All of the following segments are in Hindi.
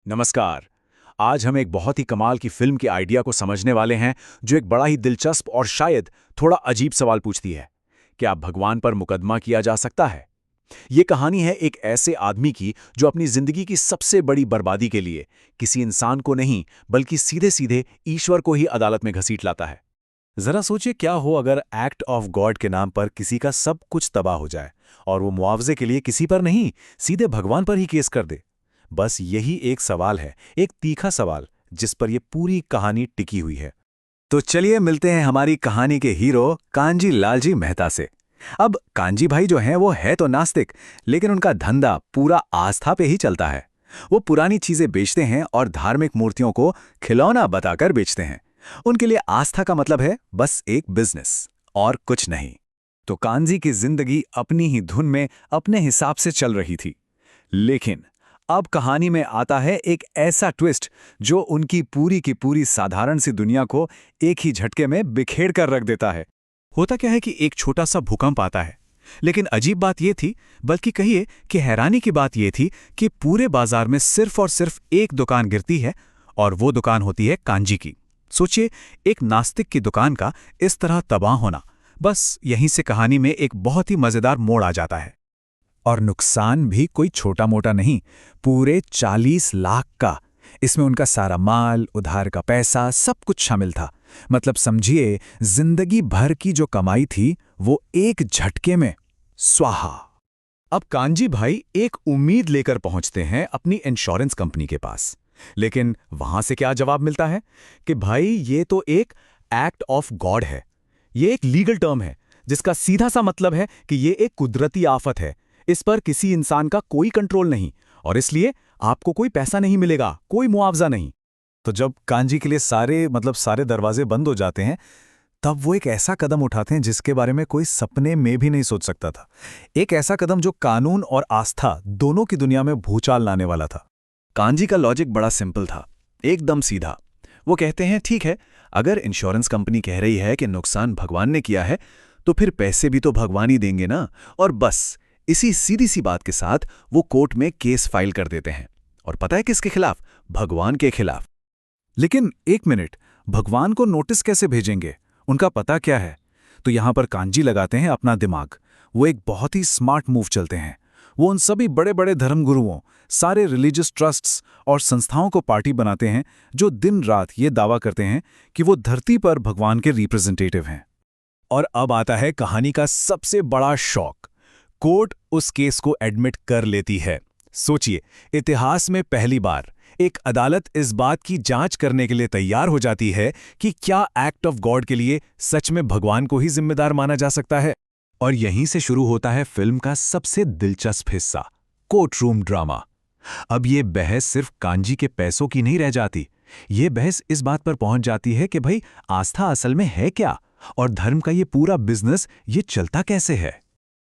नमस्कार। आज हम एक बहुत ही कमाल की फिल्म के आइडिया को समझने वाले हैं, जो एक बड़ा ही दिलचस्प और शायद थोड़ा अजीब सवाल पूछती है। क्या भगवान पर मुकदमा किया जा सकता है? ये कहानी है एक ऐसे आदमी की जो अपनी जिंदगी की सबसे बड़ी बर्बादी के लिए किसी इंसान को नहीं, बल्कि सीधे सीधे ईश्वर को ही अदालत में घसीट लाता है। जरा सोचिए, क्या हो अगर एक्ट ऑफ गॉड के नाम पर किसी का सब कुछ तबाह हो जाए और वो मुआवजे के लिए किसी पर नहीं, सीधे भगवान पर ही केस कर दे। बस यही एक सवाल है, एक तीखा सवाल, जिस पर यह पूरी कहानी टिकी हुई है। तो चलिए मिलते हैं हमारी कहानी के हीरो कांजी लालजी मेहता से। अब कांजी भाई जो हैं वो है तो नास्तिक, लेकिन उनका धंधा पूरा आस्था पे ही चलता है। वो पुरानी चीजें बेचते हैं और धार्मिक मूर्तियों को खिलौना बताकर बेचते हैं। उनके लिए आस्था का मतलब है बस एक बिजनेस और कुछ नहीं। तो कांजी की जिंदगी अपनी ही धुन में अपने हिसाब से चल रही थी। लेकिन अब कहानी में आता है एक ऐसा ट्विस्ट जो उनकी पूरी की पूरी साधारण सी दुनिया को एक ही झटके में बिखेर कर रख देता है। होता क्या है कि एक छोटा सा भूकंप आता है, लेकिन अजीब बात यह थी, बल्कि कहिए कि हैरानी की बात यह थी कि पूरे बाजार में सिर्फ और सिर्फ एक दुकान गिरती है, और वो दुकान होती है कांजी की। सोचिए, एक नास्तिक की दुकान का इस तरह तबाह होना। बस यहीं से कहानी में एक बहुत ही मजेदार मोड़ आ जाता है। और नुकसान भी कोई छोटा मोटा नहीं, पूरे 40 लाख का। इसमें उनका सारा माल, उधार का पैसा, सब कुछ शामिल था। मतलब समझिए, जिंदगी भर की जो कमाई थी वो एक झटके में स्वाहा। अब कांजी भाई एक उम्मीद लेकर पहुंचते हैं अपनी इंश्योरेंस कंपनी के पास। लेकिन वहां से क्या जवाब मिलता है कि भाई ये तो एक एक्ट ऑफ गॉड है। ये एक लीगल टर्म है, जिसका सीधा सा मतलब है कि ये एक कुदरती आफत है। इस पर किसी इंसान का कोई कंट्रोल नहीं, और इसलिए आपको कोई पैसा नहीं मिलेगा, कोई मुआवजा नहीं। तो जब कांजी के लिए सारे दरवाजे बंद हो जाते हैं, तब वो एक ऐसा कदम उठाते हैं जिसके बारे में कोई सपने में भी नहीं सोच सकता था। एक ऐसा कदम जो कानून और आस्था दोनों की दुनिया में भूचाल लाने वाला था। कांजी का लॉजिक बड़ा सिंपल था, एकदम सीधा। वो कहते हैं, ठीक है, अगर इंश्योरेंस कंपनी कह रही है कि नुकसान भगवान ने किया है, तो फिर पैसे भी तो भगवान ही देंगे ना। और बस इसी सीधी सी बात के साथ वो कोर्ट में केस फाइल कर देते हैं। और पता है किसके खिलाफ? भगवान के खिलाफ। लेकिन एक मिनट, भगवान को नोटिस कैसे भेजेंगे? उनका पता क्या है? तो यहां पर कांजी लगाते हैं अपना दिमाग। वो एक बहुत ही स्मार्ट मूव चलते हैं। वो उन सभी बड़े बड़े धर्मगुरुओं, सारे रिलीजियस ट्रस्ट्स और संस्थाओं को पार्टी बनाते हैं जो दिन रात ये दावा करते हैं कि वो धरती पर भगवान के रिप्रेजेंटेटिव हैं। और अब आता है कहानी का सबसे बड़ा शौक। कोर्ट उस केस को एडमिट कर लेती है। सोचिए, इतिहास में पहली बार एक अदालत इस बात की जांच करने के लिए तैयार हो जाती है कि क्या एक्ट ऑफ गॉड के लिए सच में भगवान को ही जिम्मेदार माना जा सकता है। और यहीं से शुरू होता है फिल्म का सबसे दिलचस्प हिस्सा, कोर्ट रूम ड्रामा। अब ये बहस सिर्फ कांजी के पैसों की नहीं रह जाती। ये बहस इस बात पर पहुंच जाती है कि भाई, आस्था असल में है क्या, और धर्म का ये पूरा बिजनेस ये चलता कैसे है।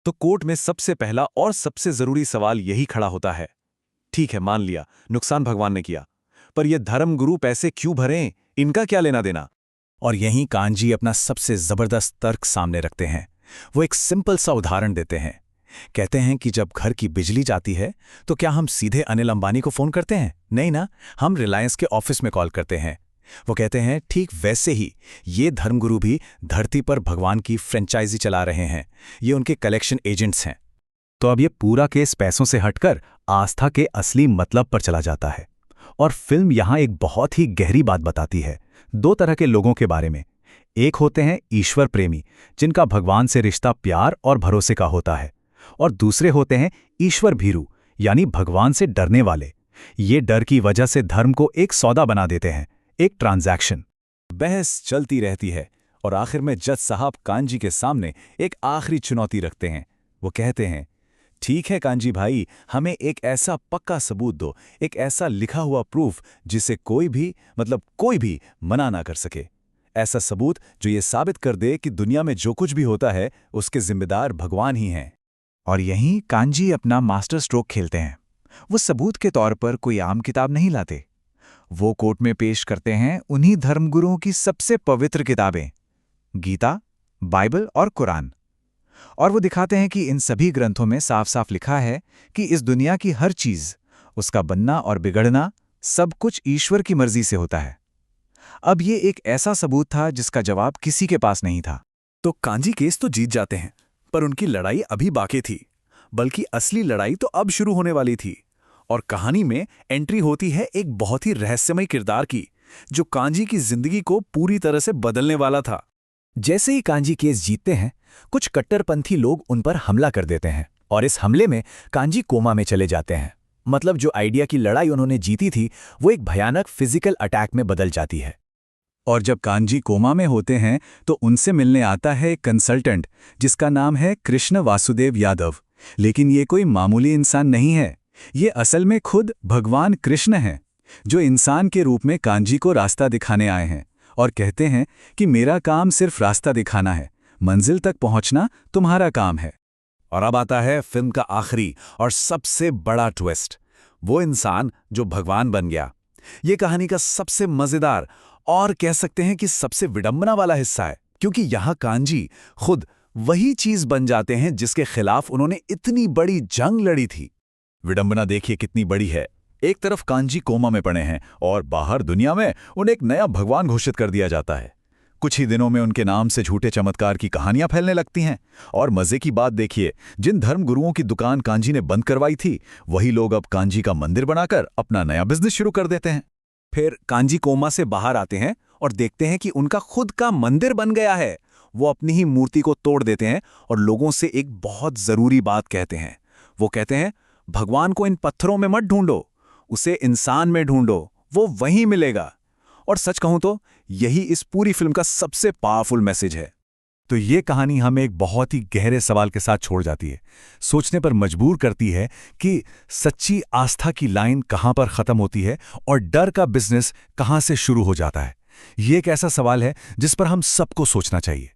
तो कोर्ट में सबसे पहला और सबसे जरूरी सवाल यही खड़ा होता है। ठीक है, मान लिया नुकसान भगवान ने किया, पर ये धर्मगुरु पैसे क्यों भरें? इनका क्या लेना देना? और यहीं कांजी अपना सबसे जबरदस्त तर्क सामने रखते हैं। वो एक सिंपल सा उदाहरण देते हैं। कहते हैं कि जब घर की बिजली जाती है, तो क्या हम सीधे अनिल अंबानी को फोन करते हैं? नहीं ना, हम रिलायंस के ऑफिस में कॉल करते हैं। वो कहते हैं, ठीक वैसे ही ये धर्मगुरु भी धरती पर भगवान की फ्रेंचाइजी चला रहे हैं। ये उनके कलेक्शन एजेंट्स हैं। तो अब ये पूरा केस पैसों से हटकर आस्था के असली मतलब पर चला जाता है। और फिल्म यहां एक बहुत ही गहरी बात बताती है, दो तरह के लोगों के बारे में। एक होते हैं ईश्वर प्रेमी, जिनका भगवान से रिश्ता प्यार और भरोसे का होता है। और दूसरे होते हैं ईश्वर भीरू, यानी भगवान से डरने वाले। ये डर की वजह से धर्म को एक सौदा बना देते हैं, एक ट्रांजैक्शन। बहस चलती रहती है, और आखिर में जज साहब कांजी के सामने एक आखिरी चुनौती रखते हैं। वो कहते हैं, ठीक है कांजी भाई, हमें एक ऐसा पक्का सबूत दो, एक ऐसा लिखा हुआ प्रूफ जिसे कोई भी मना ना कर सके। ऐसा सबूत जो ये साबित कर दे कि दुनिया में जो कुछ भी होता है उसके जिम्मेदार भगवान ही हैं। और यहीं कांजी अपना मास्टर स्ट्रोक खेलते हैं। वो सबूत के तौर पर कोई आम किताब नहीं लाते। वो कोर्ट में पेश करते हैं उन्हीं धर्मगुरुओं की सबसे पवित्र किताबें, गीता, बाइबल और कुरान। और वो दिखाते हैं कि इन सभी ग्रंथों में साफ साफ लिखा है कि इस दुनिया की हर चीज, उसका बनना और बिगड़ना सब कुछ ईश्वर की मर्जी से होता है। अब ये एक ऐसा सबूत था जिसका जवाब किसी के पास नहीं था। तो कांजी केस तो जीत जाते हैं, पर उनकी लड़ाई अभी बाकी थी, बल्कि असली लड़ाई तो अब शुरू होने वाली थी। और कहानी में एंट्री होती है एक बहुत ही रहस्यमय किरदार की, जो कांजी की जिंदगी को पूरी तरह से बदलने वाला था। जैसे ही कांजी केस जीतते हैं, कुछ कट्टरपंथी लोग उन पर हमला कर देते हैं और इस हमले में कांजी कोमा में चले जाते हैं। मतलब जो आइडिया की लड़ाई उन्होंने जीती थी वो एक भयानक फिजिकल अटैक में बदल जाती है। और जब कांजी कोमा में होते हैं तो उनसे मिलने आता है एक कंसल्टेंट जिसका नाम है कृष्ण वासुदेव यादव। लेकिन ये कोई मामूली इंसान नहीं है, ये असल में खुद भगवान कृष्ण हैं, जो इंसान के रूप में कांजी को रास्ता दिखाने आए हैं और कहते हैं कि मेरा काम सिर्फ रास्ता दिखाना है, मंजिल तक पहुंचना तुम्हारा काम है। और अब आता है फिल्म का आखिरी और सबसे बड़ा ट्विस्ट, वो इंसान जो भगवान बन गया। ये कहानी का सबसे मजेदार और कह सकते हैं कि सबसे विडंबना वाला हिस्सा है, क्योंकि यहां कांजी खुद वही चीज बन जाते हैं जिसके खिलाफ उन्होंने इतनी बड़ी जंग लड़ी थी। विडंबना देखिए कितनी बड़ी है। एक तरफ कांजी कोमा में पड़े हैं और बाहर दुनिया में उन्हें एक नया भगवान घोषित कर दिया जाता है। कुछ ही दिनों में उनके नाम से झूठे चमत्कार की कहानियां फैलने लगती हैं। और मजे की बात देखिए, जिन धर्मगुरुओं की दुकान कांजी ने बंद करवाई थी, वही लोग अब कांजी का मंदिर बनाकर अपना नया बिजनेस शुरू कर देते हैं। फिर कांजी कोमा से बाहर आते हैं और देखते हैं कि उनका खुद का मंदिर बन गया है। वो अपनी ही मूर्ति को तोड़ देते हैं और लोगों से एक बहुत जरूरी बात कहते हैं। वो कहते हैं, भगवान को इन पत्थरों में मत ढूंढो, उसे इंसान में ढूंढो, वो वहीं मिलेगा। और सच कहूं तो यही इस पूरी फिल्म का सबसे पावरफुल मैसेज है। तो ये कहानी हमें एक बहुत ही गहरे सवाल के साथ छोड़ जाती है, सोचने पर मजबूर करती है कि सच्ची आस्था की लाइन कहां पर खत्म होती है और डर का बिजनेस कहां से शुरू हो जाता है। ये एक ऐसा सवाल है जिस पर हम सबको सोचना चाहिए।